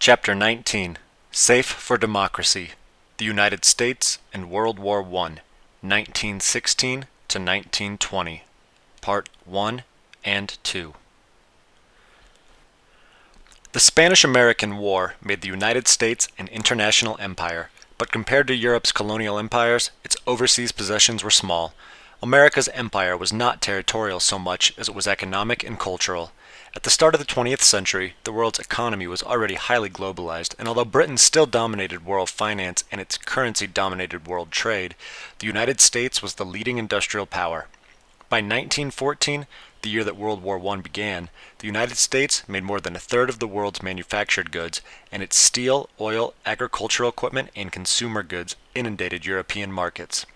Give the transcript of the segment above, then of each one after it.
Chapter 19 Safe for Democracy The United States and World War I, 1916 to 1920. Part 1 and 2. The Spanish-American War made the United States an international empire, but compared to Europe's colonial empires, its overseas possessions were small. America's empire was not territorial so much as it was economic and cultural. At the start of the 20th century, the world's economy was already highly globalized, and although Britain still dominated world finance and its currency dominated world trade, the United States was the leading industrial power. By 1914, the year that World War I began, the United States made more than a third of the world's manufactured goods, and its steel, oil, agricultural equipment, and consumer goods inundated European markets.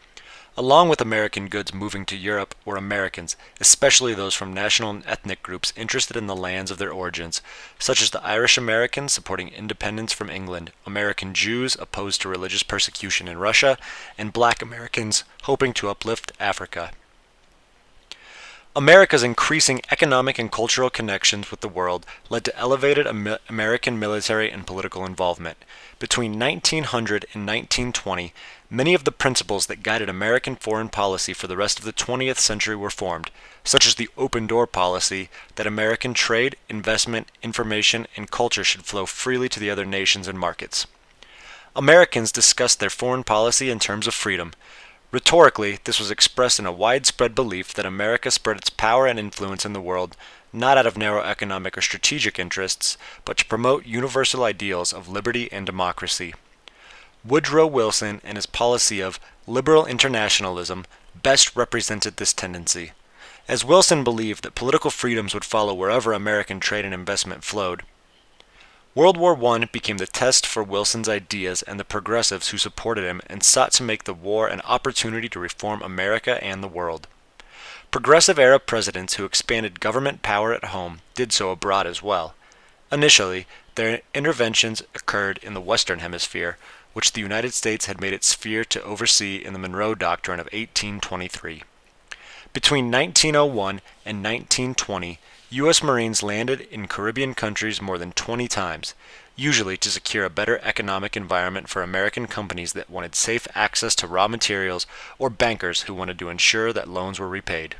Along with American goods moving to Europe were Americans, especially those from national and ethnic groups interested in the lands of their origins, such as the Irish Americans supporting independence from England, American Jews opposed to religious persecution in Russia, and Black Americans hoping to uplift Africa. America's increasing economic and cultural connections with the world led to elevated American military and political involvement. Between 1900 and 1920, many of the principles that guided American foreign policy for the rest of the 20th century were formed, such as the open door policy that American trade, investment, information, and culture should flow freely to the other nations and markets. Americans discussed their foreign policy in terms of freedom. Rhetorically, this was expressed in a widespread belief that America spread its power and influence in the world not out of narrow economic or strategic interests, but to promote universal ideals of liberty and democracy. Woodrow Wilson and his policy of liberal internationalism best represented this tendency, as Wilson believed that political freedoms would follow wherever American trade and investment flowed. World War I became the test for Wilson's ideas and the progressives who supported him and sought to make the war an opportunity to reform America and the world. Progressive-era presidents who expanded government power at home did so abroad as well. Initially, their interventions occurred in the Western Hemisphere, which the United States had made its sphere to oversee in the Monroe Doctrine of 1823. Between 1901 and 1920, U.S. Marines landed in Caribbean countries more than 20 times, usually to secure a better economic environment for American companies that wanted safe access to raw materials or bankers who wanted to ensure that loans were repaid.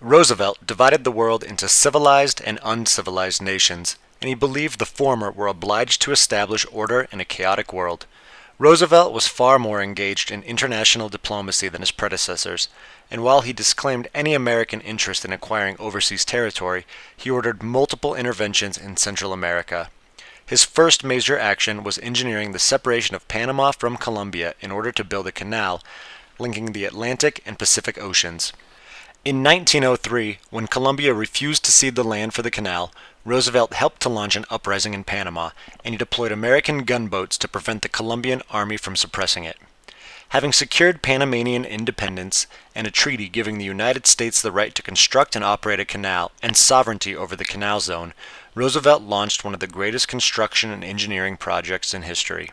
Roosevelt divided the world into civilized and uncivilized nations, and he believed the former were obliged to establish order in a chaotic world. Roosevelt was far more engaged in international diplomacy than his predecessors, and while he disclaimed any American interest in acquiring overseas territory, he ordered multiple interventions in Central America. His first major action was engineering the separation of Panama from Colombia in order to build a canal linking the Atlantic and Pacific Oceans. In 1903, when Colombia refused to cede the land for the canal, Roosevelt helped to launch an uprising in Panama, and he deployed American gunboats to prevent the Colombian army from suppressing it. Having secured Panamanian independence and a treaty giving the United States the right to construct and operate a canal and sovereignty over the canal zone, Roosevelt launched one of the greatest construction and engineering projects in history.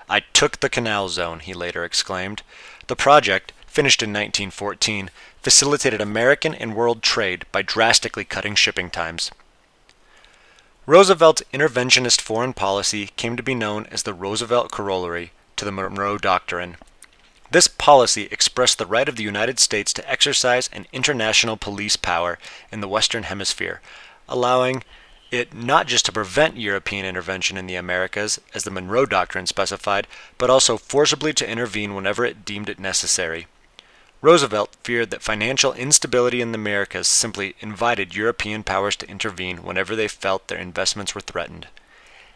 "I took the canal zone," he later exclaimed. The project, finished in 1914, facilitated American and world trade by drastically cutting shipping times. Roosevelt's interventionist foreign policy came to be known as the Roosevelt Corollary to the Monroe Doctrine. This policy expressed the right of the United States to exercise an international police power in the Western Hemisphere, allowing it not just to prevent European intervention in the Americas, as the Monroe Doctrine specified, but also forcibly to intervene whenever it deemed it necessary. Roosevelt feared that financial instability in the Americas simply invited European powers to intervene whenever they felt their investments were threatened.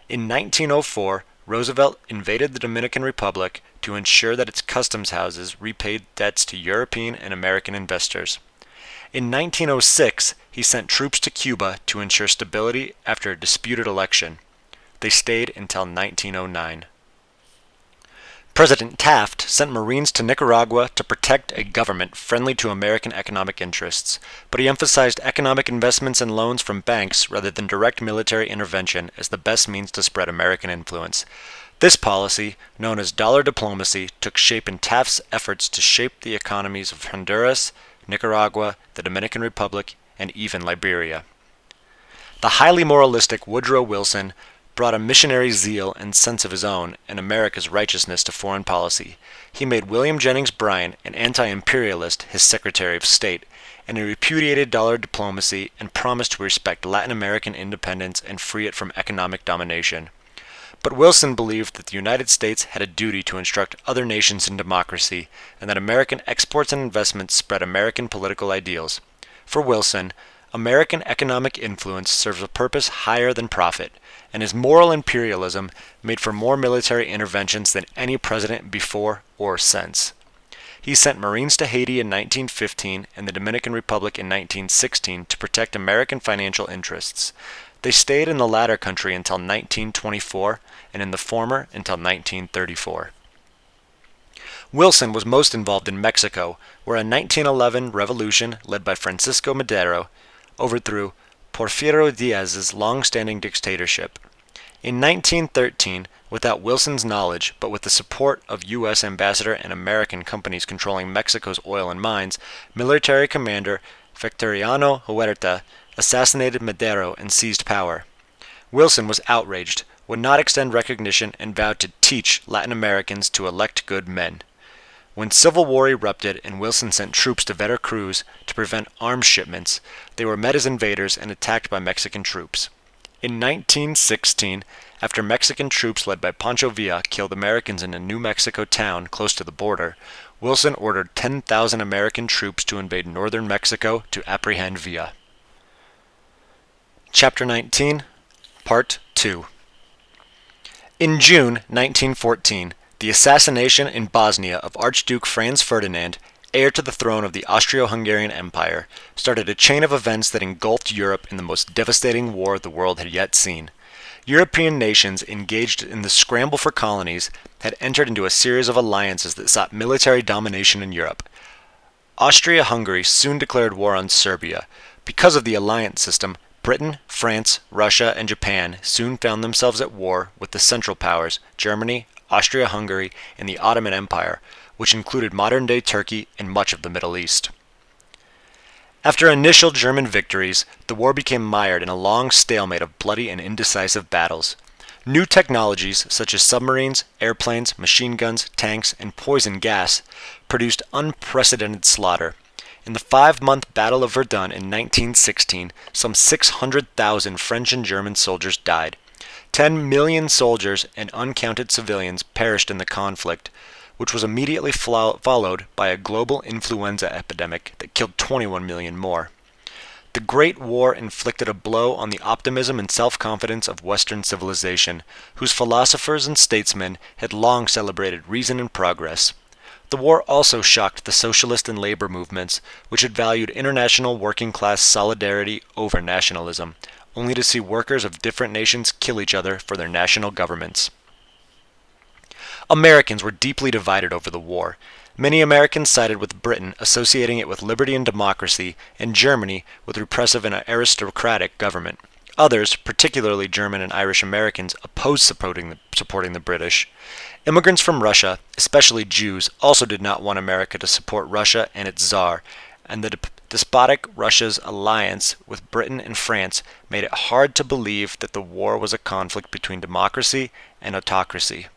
In 1904, Roosevelt invaded the Dominican Republic to ensure that its customs houses repaid debts to European and American investors. In 1906, he sent troops to Cuba to ensure stability after a disputed election. They stayed until 1909. President Taft sent Marines to Nicaragua to protect a government friendly to American economic interests, but he emphasized economic investments and loans from banks rather than direct military intervention as the best means to spread American influence. This policy, known as dollar diplomacy, took shape in Taft's efforts to shape the economies of Honduras, Nicaragua, the Dominican Republic, and even Liberia. The highly moralistic Woodrow Wilson brought a missionary zeal and sense of his own and America's righteousness to foreign policy. He made William Jennings Bryan, an anti-imperialist, his Secretary of State, and he repudiated dollar diplomacy and promised to respect Latin American independence and free it from economic domination. But Wilson believed that the United States had a duty to instruct other nations in democracy, and that American exports and investments spread American political ideals. For Wilson, American economic influence serves a purpose higher than profit, and his moral imperialism made for more military interventions than any president before or since. He sent Marines to Haiti in 1915 and the Dominican Republic in 1916 to protect American financial interests. They stayed in the latter country until 1924 and in the former until 1934. Wilson was most involved in Mexico, where a 1911 revolution led by Francisco Madero overthrew Porfirio Diaz's long-standing dictatorship. In 1913, without Wilson's knowledge, but with the support of U.S. ambassador and American companies controlling Mexico's oil and mines, military commander Victoriano Huerta assassinated Madero and seized power. Wilson was outraged, would not extend recognition, and vowed to teach Latin Americans to elect good men. When civil war erupted and Wilson sent troops to Veracruz to prevent arms shipments, they were met as invaders and attacked by Mexican troops. In 1916, after Mexican troops led by Pancho Villa killed Americans in a New Mexico town close to the border, Wilson ordered 10,000 American troops to invade northern Mexico to apprehend Villa. Chapter 19, Part 2. In June 1914, the assassination in Bosnia of Archduke Franz Ferdinand, heir to the throne of the Austro-Hungarian Empire, started a chain of events that engulfed Europe in the most devastating war the world had yet seen. European nations engaged in the scramble for colonies had entered into a series of alliances that sought military domination in Europe. Austria-Hungary soon declared war on Serbia. Because of the alliance system, Britain, France, Russia, and Japan soon found themselves at war with the Central Powers, Germany, Austria-Hungary, and the Ottoman Empire, which included modern-day Turkey and much of the Middle East. After initial German victories, the war became mired in a long stalemate of bloody and indecisive battles. New technologies, such as submarines, airplanes, machine guns, tanks, and poison gas, produced unprecedented slaughter. In the 5-month Battle of Verdun in 1916, some 600,000 French and German soldiers died. 10 million soldiers and uncounted civilians perished in the conflict, which was immediately followed by a global influenza epidemic that killed 21 million more. The Great War inflicted a blow on the optimism and self-confidence of Western civilization, whose philosophers and statesmen had long celebrated reason and progress. The war also shocked the socialist and labor movements, which had valued international working-class solidarity over nationalism, only to see workers of different nations kill each other for their national governments. Americans were deeply divided over the war. Many Americans sided with Britain, associating it with liberty and democracy, and Germany with repressive and aristocratic government. Others, particularly German and Irish Americans, opposed supporting the British. Immigrants from Russia, especially Jews, also did not want America to support Russia and its Tsar, and the despotic Russia's alliance with Britain and France made it hard to believe that the war was a conflict between democracy and autocracy.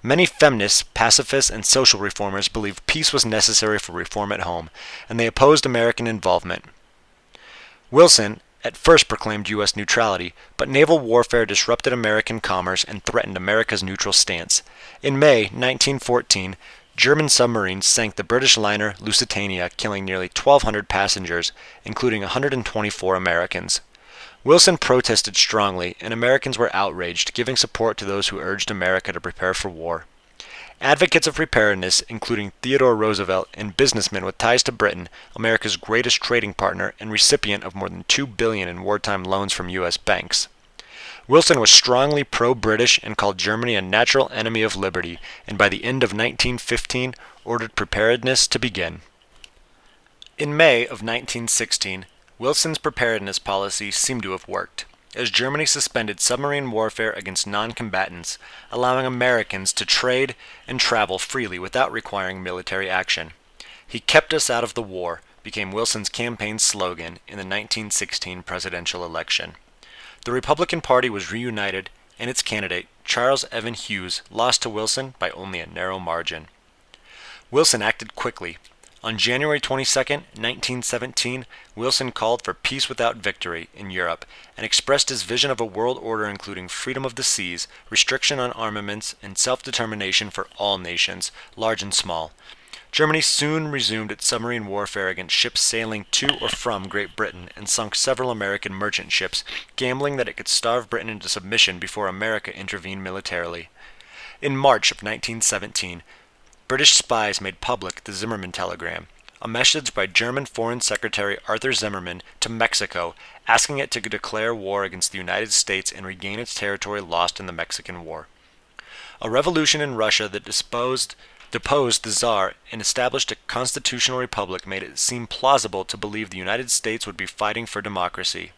Many feminists, pacifists, and social reformers believed peace was necessary for reform at home, and they opposed American involvement. Wilson at first proclaimed U.S. neutrality, but naval warfare disrupted American commerce and threatened America's neutral stance. In May 1914, German submarines sank the British liner Lusitania, killing nearly 1,200 passengers, including 124 Americans. Wilson protested strongly, and Americans were outraged, giving support to those who urged America to prepare for war. Advocates of preparedness, including Theodore Roosevelt and businessmen with ties to Britain, America's greatest trading partner and recipient of more than $2 billion in wartime loans from U.S. banks. Wilson was strongly pro-British and called Germany a natural enemy of liberty, and by the end of 1915 ordered preparedness to begin. In May of 1916, Wilson's preparedness policy seemed to have worked, as Germany suspended submarine warfare against non-combatants, allowing Americans to trade and travel freely without requiring military action. "He kept us out of the war" became Wilson's campaign slogan in the 1916 presidential election. The Republican Party was reunited, and its candidate, Charles Evan Hughes, lost to Wilson by only a narrow margin. Wilson acted quickly. On January 22, 1917, Wilson called for peace without victory in Europe and expressed his vision of a world order including freedom of the seas, restriction on armaments, and self-determination for all nations, large and small. Germany soon resumed its submarine warfare against ships sailing to or from Great Britain and sunk several American merchant ships, gambling that it could starve Britain into submission before America intervened militarily. In March of 1917, British spies made public the Zimmermann telegram, a message by German Foreign Secretary Arthur Zimmermann to Mexico asking it to declare war against the United States and regain its territory lost in the Mexican War. A revolution in Russia that deposed the Tsar and established a constitutional republic made it seem plausible to believe the United States would be fighting for democracy.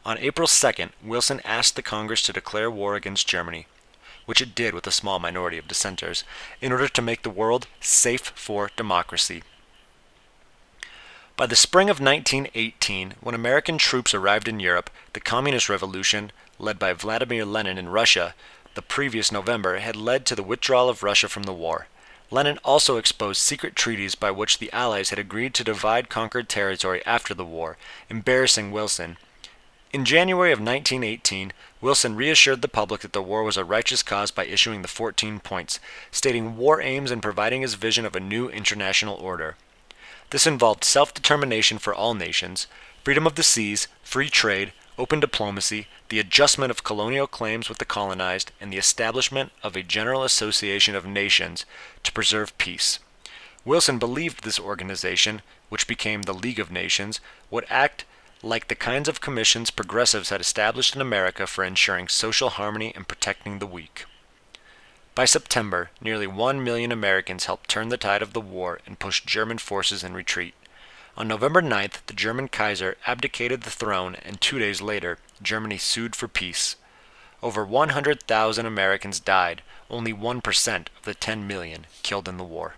On April 2nd, Wilson asked the Congress to declare war against Germany, which it did with a small minority of dissenters, in order to make the world safe for democracy. By the spring of 1918, when American troops arrived in Europe, the Communist Revolution, led by Vladimir Lenin in Russia, the previous November, had led to the withdrawal of Russia from the war. Lenin also exposed secret treaties by which the Allies had agreed to divide conquered territory after the war, embarrassing Wilson. In January of 1918, Wilson reassured the public that the war was a righteous cause by issuing the 14 points, stating war aims and providing his vision of a new international order. This involved self-determination for all nations, freedom of the seas, free trade, open diplomacy, the adjustment of colonial claims with the colonized, and the establishment of a general association of nations to preserve peace. Wilson believed this organization, which became the League of Nations, would act like the kinds of commissions progressives had established in America for ensuring social harmony and protecting the weak. By September, nearly 1 million Americans helped turn the tide of the war and pushed German forces in retreat. On November 9th, the German Kaiser abdicated the throne, and 2 days later, Germany sued for peace. Over 100,000 Americans died, only 1% of the 10 million killed in the war.